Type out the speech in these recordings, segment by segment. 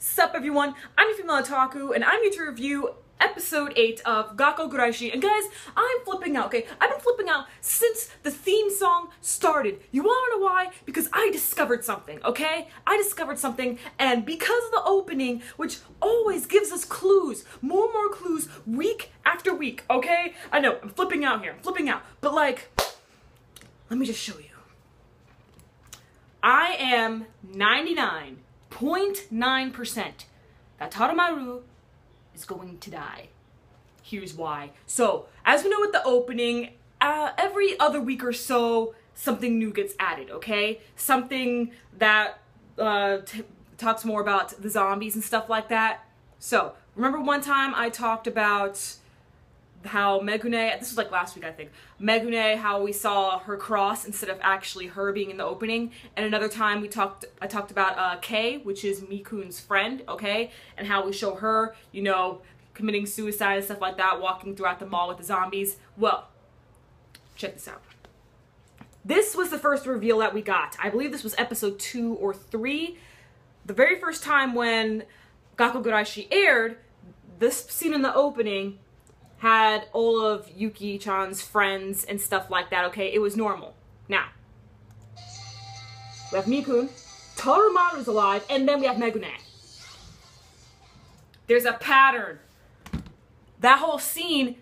Sup everyone, I'm your female otaku, and I'm here to review episode 8 of Gakkou Gurashi. And guys, I'm flipping out, okay? I've been flipping out since the theme song started. You wanna know why? Because I discovered something, okay? I discovered something, and because of the opening, which always gives us clues, more and more clues, week after week, okay? I know, I'm flipping out here, I'm flipping out, but like, let me just show you. I am 99.9% that Taramaru is going to die. Here's why. So, as we know with the opening, every other week or so, something new gets added, okay? Something that talks more about the zombies and stuff like that. So, remember one time I talked about how Megune, this was like last week I think, Megune, how we saw her cross instead of actually her being in the opening, and another time I talked about Kei, which is Mikun's friend, okay, and how we show her, you know, committing suicide and stuff like that, walking throughout the mall with the zombies. Well, check this out. This was the first reveal that we got. I believe this was episode 2 or 3. The very first time when Gakkou Gurashi aired, this scene in the opening had all of Yuki-chan's friends and stuff like that, okay? It was normal. Now, we have Mikun, Taramaru's alive, and then we have Megune. There's a pattern. That whole scene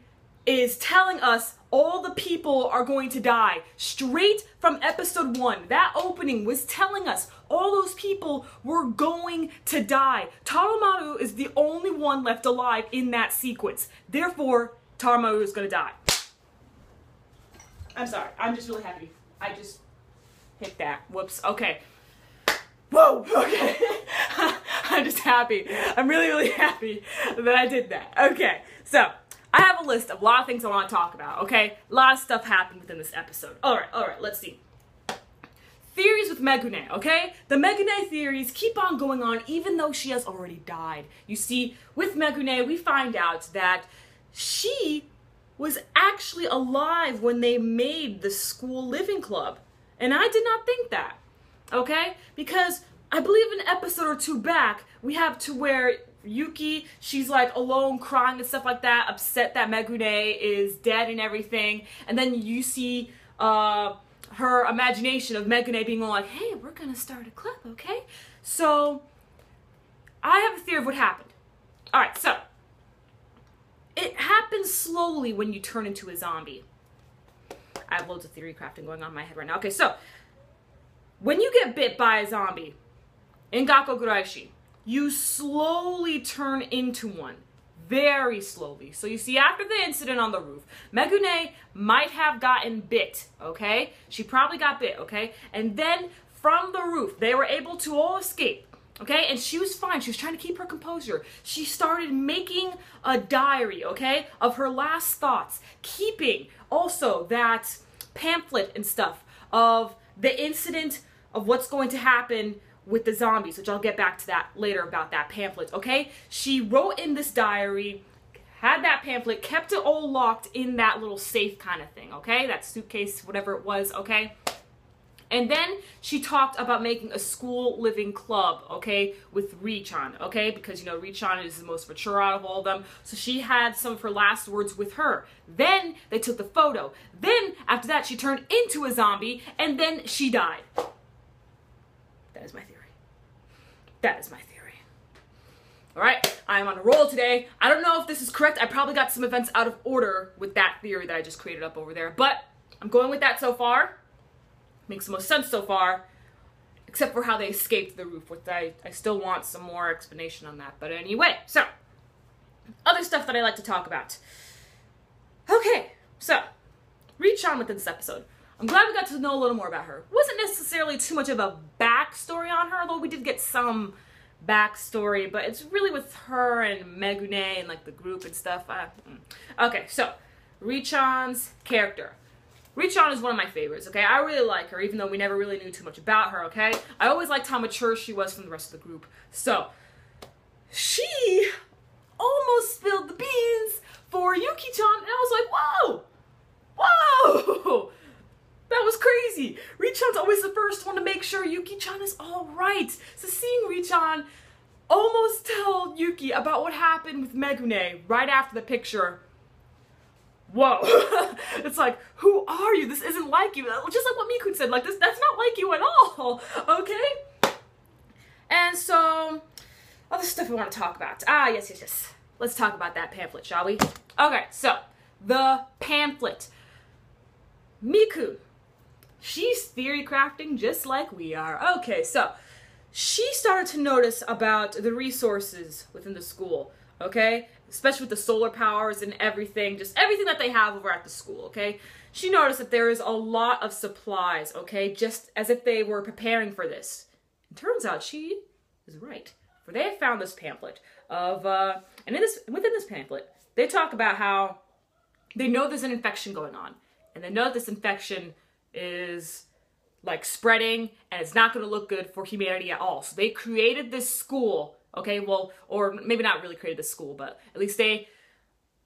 is telling us all the people are going to die. Straight from episode 1. That opening was telling us all those people were going to die. Taramaru is the only one left alive in that sequence. Therefore, Taramaru is going to die. I'm sorry. I'm just really happy. I just hit that. Whoops. Okay. Whoa. Okay. I'm just happy. I'm really, really happy that I did that. Okay. So, I have a list of a lot of things I want to talk about, okay? A lot of stuff happened within this episode. Alright, let's see. Theories with Megune, okay? The Megune theories keep on going on even though she has already died. You see, with Megune, we find out that she was actually alive when they made the school living club. And I did not think that, okay? Because I believe an episode or 2 back, we have to where Yuki, she's like alone crying and stuff like that, upset that Megune is dead and everything, and then you see her imagination of Megune being all like, hey, we're gonna start a club, okay? So, I have a theory of what happened. Alright, so, it happens slowly when you turn into a zombie. I have loads of theory crafting going on in my head right now. Okay, so, when you get bit by a zombie in Gakkou Gurashi, you slowly turn into one. Very slowly. So you see, after the incident on the roof, Megune might have gotten bit, okay? She probably got bit, okay? And then from the roof, they were able to all escape, okay? And she was fine. She was trying to keep her composure. She started making a diary, okay, of her last thoughts, keeping also that pamphlet and stuff of the incident of what's going to happen with the zombies, which I'll get back to that later about that pamphlet, okay? She wrote in this diary, had that pamphlet, kept it all locked in that little safe kind of thing, okay? That suitcase, whatever it was, okay? And then she talked about making a school living club, okay, with Ri-chan, okay? Because, you know, Ri-chan is the most mature out of all of them, so she had some of her last words with her. Then they took the photo. Then, after that, she turned into a zombie, and then she died. That is my theory. That is my theory. Alright, I am on a roll today. I don't know if this is correct. I probably got some events out of order with that theory that I just created up over there. But I'm going with that so far. Makes the most sense so far. Except for how they escaped the roof, which I still want some more explanation on that. But anyway, so. Other stuff that I like to talk about. Okay, so. Ri-chan within this episode. I'm glad we got to know a little more about her. Wasn't necessarily too much of a backstory on her, although we did get some backstory, but it's really with her and Megune and like the group and stuff. Okay, so Ri-chan's character. Ri-chan is one of my favorites, okay? I really like her, even though we never really knew too much about her, okay? I always liked how mature she was from the rest of the group. So, she almost spilled the beans for Yuki-chan, and I was like, whoa! Whoa! That was crazy. Ri-chan's always the first one to make sure Yuki-chan is all right. So seeing Ri-chan almost tell Yuki about what happened with Megune right after the picture. Whoa. It's like, who are you? This isn't like you. Just like what Mikun said, like, that's not like you at all, okay? And so, other stuff we want to talk about. Yes. Let's talk about that pamphlet, shall we? Okay, so, the pamphlet. Mikun, she's theory crafting just like we are. Okay, so, she started to notice about the resources within the school, okay? Especially with the solar powers and everything, just everything that they have over at the school, okay? She noticed that there is a lot of supplies, okay? Just as if they were preparing for this. It turns out she is right. For they have found this pamphlet of, and within this pamphlet, they talk about how they know there's an infection going on. And they know that this infection is like spreading and it's not going to look good for humanity at all. So they created this school, okay, well, or maybe not really created the school, but at least they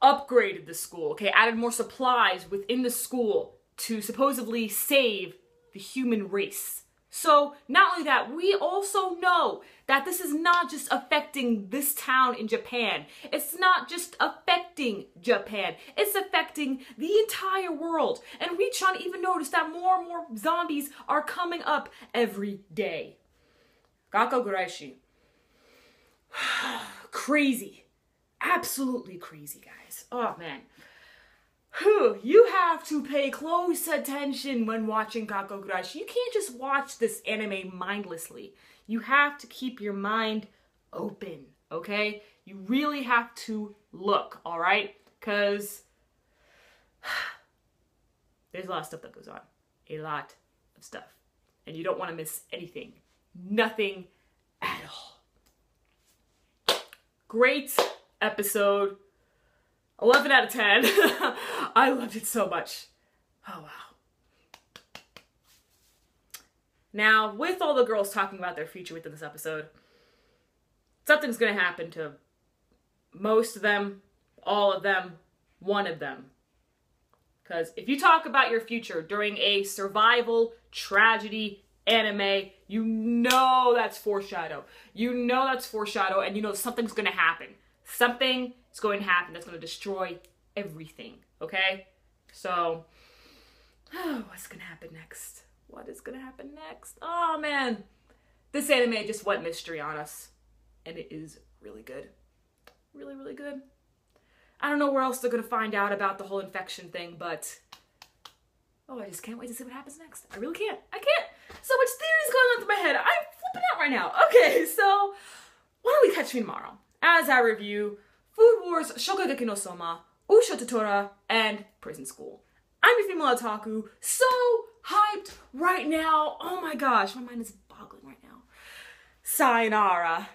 upgraded the school, okay, added more supplies within the school to supposedly save the human race. So not only that, we also know that this is not just affecting this town in Japan. It's not just affecting Japan. It's affecting the entire world. And Richan even noticed that more and more zombies are coming up every day. Gakkou Gurashi. Crazy. Absolutely crazy, guys. Oh, man. You have to pay close attention when watching Gakkou Gurashi. You can't just watch this anime mindlessly. You have to keep your mind open, okay? You really have to look, all right? Because there's a lot of stuff that goes on. A lot of stuff. And you don't want to miss anything. Nothing at all. Great episode. 11 out of 10. I loved it so much. Oh, wow. Now, with all the girls talking about their future within this episode, something's going to happen to most of them, all of them, one of them. Because if you talk about your future during a survival tragedy anime, you know that's foreshadow. You know that's foreshadow, and you know something's going to happen. Something is going to happen that's going to destroy everything, okay? So, what's going to happen next? What is going to happen next? Oh, man. This anime just went mystery on us. And it is really good. Really, really good. I don't know where else they're going to find out about the whole infection thing, but oh, I just can't wait to see what happens next. I really can't. I can't. So much theories going on through my head. I'm flipping out right now. Okay, so why don't we catch me tomorrow as I review Food Wars, Shokugeki no Soma, Usho Totora, and Prison School. I'm your female otaku, so hyped right now. Oh my gosh, my mind is boggling right now. Sayonara.